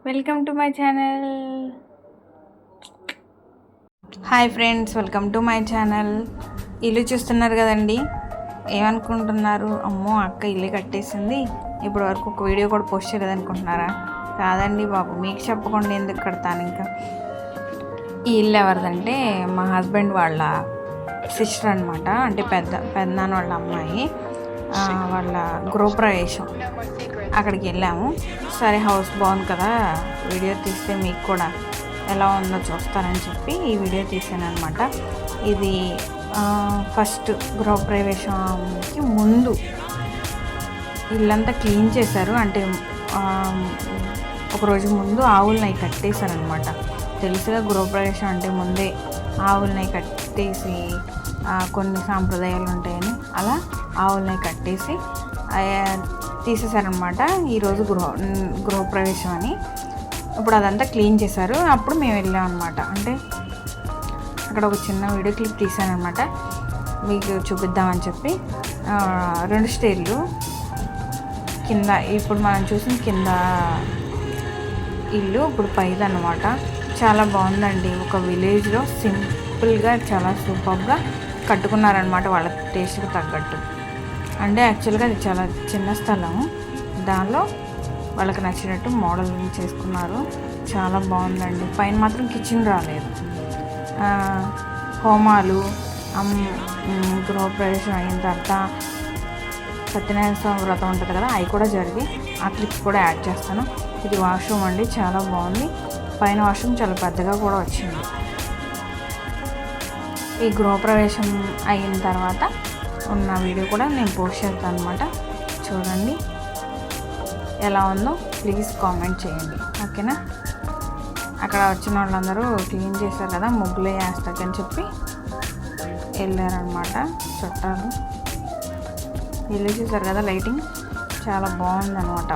Welcome to my channel. Hi friends, welcome to my channel. ఇల్లు చూస్తున్నారు కదండి. ఏమనుకుంటున్నారు? అమ్మో అక్క ఇల్లు కట్టేసింది, ఇప్పటి వరకు ఒక వీడియో కూడా పోస్ట్ చేయలేదు అనుకుంటున్నారా? కాదండి బాబు, మీకు చెప్పకుండా ఎందుకు కడతాను. ఇంకా ఈ ఇల్లు ఎవరిదంటే మా హస్బెండ్ వాళ్ళ సిస్టర్ అనమాట. అంటే పెద్దనాన్న వాళ్ళ అమ్మాయి వాళ్ళ గృహప్రవేశం. అక్కడికి వెళ్ళాము. సరే హౌస్ బాగుంది కదా, వీడియో తీస్తే మీకు కూడా ఎలా ఉందో చూస్తానని చెప్పి ఈ వీడియో తీసాను అనమాట. ఇది ఫస్ట్ గృహప్రవేశంకి ముందు ఇల్లంతా క్లీన్ చేశారు. అంటే ఒకరోజు ముందు ఆవులని కట్టేశారనమాట. తెలుసుగా గృహప్రవేశం అంటే ముందే ఆవులని కట్టేసి కొన్ని సాంప్రదాయాలు ఉంటాయని అలా ఆవులని కట్టేసి తీసేశారనమాట. ఈరోజు గృహప్రవేశం అని. ఇప్పుడు అదంతా క్లీన్ చేశారు. అప్పుడు మేము వెళ్ళాం అనమాట. అంటే అక్కడ ఒక చిన్న వీడియో క్లిప్ తీసానమాట, మీకు చూపిద్దామని చెప్పి. 2 స్టేర్లు కింద, ఇప్పుడు మనం చూసిన కింద ఇల్లు ఇప్పుడు పైదన్నమాట. చాలా బాగుందండి. ఒక విలేజ్లో సింపుల్గా చాలా సూపర్గా కట్టుకున్నారనమాట, వాళ్ళ టేస్ట్కి తగ్గట్టు. అంటే యాక్చువల్గా అది చాలా చిన్న స్థలం, దానిలో వాళ్ళకి నచ్చినట్టు మోడల్ చేసుకున్నారు. చాలా బాగుందండి. పైన మాత్రం కిచెన్ రాలేదు. హోమాలు గృహప్రవేశం అయిన తర్వాత సత్యనారాయణ స్వామి వ్రతం ఉంటుంది కదా, అవి కూడా జరిగి ఆ క్లిప్స్ కూడా యాడ్ చేస్తాను. ఇది వాష్రూమ్ అండి, చాలా బాగుంది. పైన వాష్రూమ్ చాలా పెద్దగా కూడా వచ్చింది. ఈ గృహప్రవేశం అయిన తర్వాత ఉన్న వీడియో కూడా నేను పోస్ట్ చేస్తాను అనమాట. చూడండి ఎలా ఉందో ప్లీజ్ కామెంట్ చేయండి, ఓకేనా? అక్కడ వచ్చిన వాళ్ళందరూ క్లీన్ చేశారు కదా, ముగ్గులే వేస్తాకని చెప్పి వెళ్ళారనమాట చుట్టాలు. ఇల్లు చూసారు కదా, లైటింగ్ చాలా బాగుందనమాట.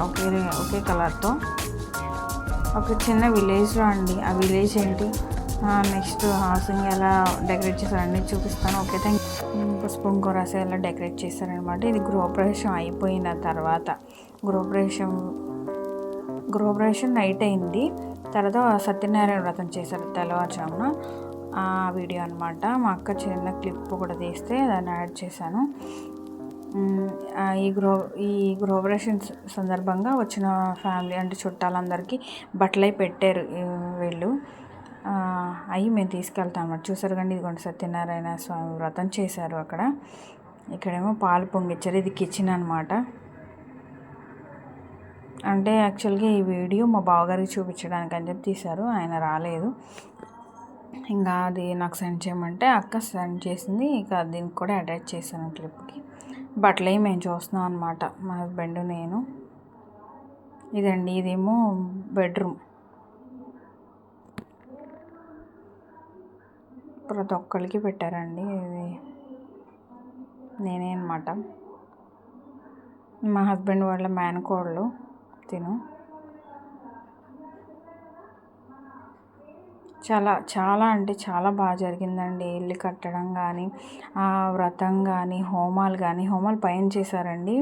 ఒకే కలర్తో. ఒక చిన్న విలేజ్లో అండి. ఆ విలేజ్ ఏంటి, నెక్స్ట్ హౌసింగ్ ఎలా డెకరేట్ చేశారని చూపిస్తాను. Okay, thank you. పసుపు రాసి ఎలా డెకరేట్ చేశారనమాట. ఇది గృహప్రవేశం అయిపోయిన తర్వాత, గృహప్రవేశం నైట్ అయింది. తర్వాత సత్యనారాయణ వ్రతం చేశారు తెల్లవారుజామున. ఆ వీడియో అనమాట. మా అక్క చిన్న క్లిప్ కూడా తీస్తే దాన్ని యాడ్ చేశాను. ఈ గృహప్రవేశం సందర్భంగా వచ్చిన ఫ్యామిలీ అంటే చుట్టాలందరికీ బట్టలు పెట్టారు వీళ్ళు. అవి మేము తీసుకెళ్తాం అన్నమాట. చూసారు కానీ ఇదిగోండి, సత్యనారాయణ స్వామి వ్రతం చేశారు అక్కడ. ఇక్కడేమో పాలు పొంగిచ్చారు. ఇది కిచెన్ అనమాట. అంటే యాక్చువల్గా ఈ వీడియో మా బావగారికి చూపించడానికి అని చెప్పి తీశారు, ఆయన రాలేదు. ఇంకా అది నాకు సెండ్ చేయమంటే అక్క సెండ్ చేసింది. ఇక దీనికి కూడా అటాచ్ చేశాను క్లిప్కి. బట్టలు మేము చూస్తున్నాం అనమాట, మా హస్బెండ్ నేను. ఇదండి, ఇదేమో బెడ్రూమ్. ప్రతి ఒక్కరికి పెట్టారండి. ఇది నేనే అనమాట. మా హస్బెండ్ వాళ్ళ మేనకోడలు తిను. చాలా అంటే చాలా బాగా జరిగిందండి. ఇల్లు కట్టడం కానీ, వ్రతం కానీ, హోమాలు పైన చేశారండి.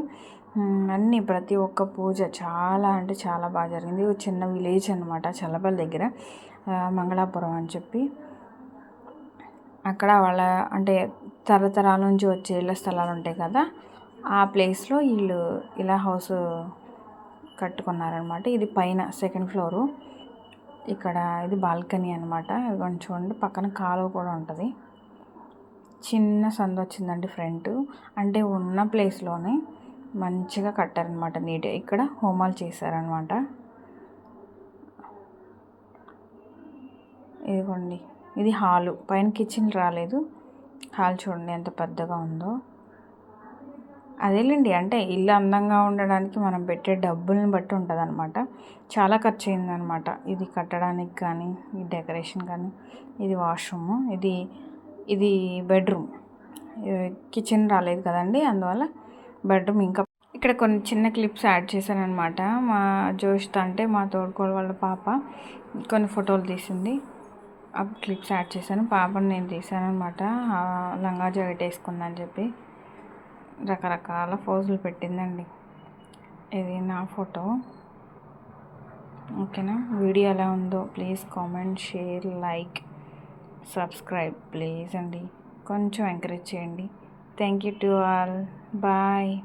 అన్నీ ప్రతి ఒక్క పూజ చాలా అంటే చాలా బాగా జరిగింది. చిన్న విలేజ్ అనమాట, చల్లపల్లి దగ్గర మంగళాపురం అని చెప్పి. అక్కడ వాళ్ళ అంటే తరతరాల నుంచి వచ్చే ఇళ్ళ స్థలాలు ఉంటాయి కదా, ఆ ప్లేస్లో వీళ్ళు ఇలా హౌస్ కట్టుకున్నారనమాట. ఇది పైన 2nd ఫ్లోరు. ఇక్కడ ఇది బాల్కనీ అనమాట. ఇదిగోండి చూడండి, పక్కన కాలువ కూడా ఉంటుంది. చిన్న సందు వచ్చిందండి ఫ్రంట్. అంటే ఉన్న ప్లేస్లోనే మంచిగా కట్టారనమాట, నీట్గా. ఇక్కడ హోమాలు చేశారనమాట. ఇదిగోండి, ఇది హాలు. పైన కిచెన్ రాలేదు. హాల్ చూడండి ఎంత పెద్దగా ఉందో. అదేలేండి, అంటే ఇల్లు అందంగా ఉండడానికి మనం పెట్టే డబ్బుల్ని బట్టి ఉంటుంది అనమాట. చాలా ఖర్చు అయిందనమాట ఇది కట్టడానికి కానీ, ఈ డెకరేషన్ కానీ. ఇది వాష్రూమ్, ఇది బెడ్రూమ్. కిచెన్ రాలేదు కదండి, అందువల్ల బెడ్రూమ్. ఇంకా ఇక్కడ కొన్ని చిన్న క్లిప్స్ యాడ్ చేశాను అనమాట. మా జోష్త అంటే మా తోడుకోళ్ళ వాళ్ళ పాప కొన్ని ఫోటోలు తీసింది, ఆ క్లిప్స్ యాడ్ చేశాను. పాపను నేను తీసాను అనమాట. లంగా జాకెట్ వేసుకుందని చెప్పి రకరకాల ఫోజులు పెట్టిందండి. ఇది నా ఫోటో. ఓకేనా? వీడియో ఎలా ఉందో please comment, share, like, subscribe please అండి. కొంచెం ఎంకరేజ్ చేయండి. Thank you to all. Bye.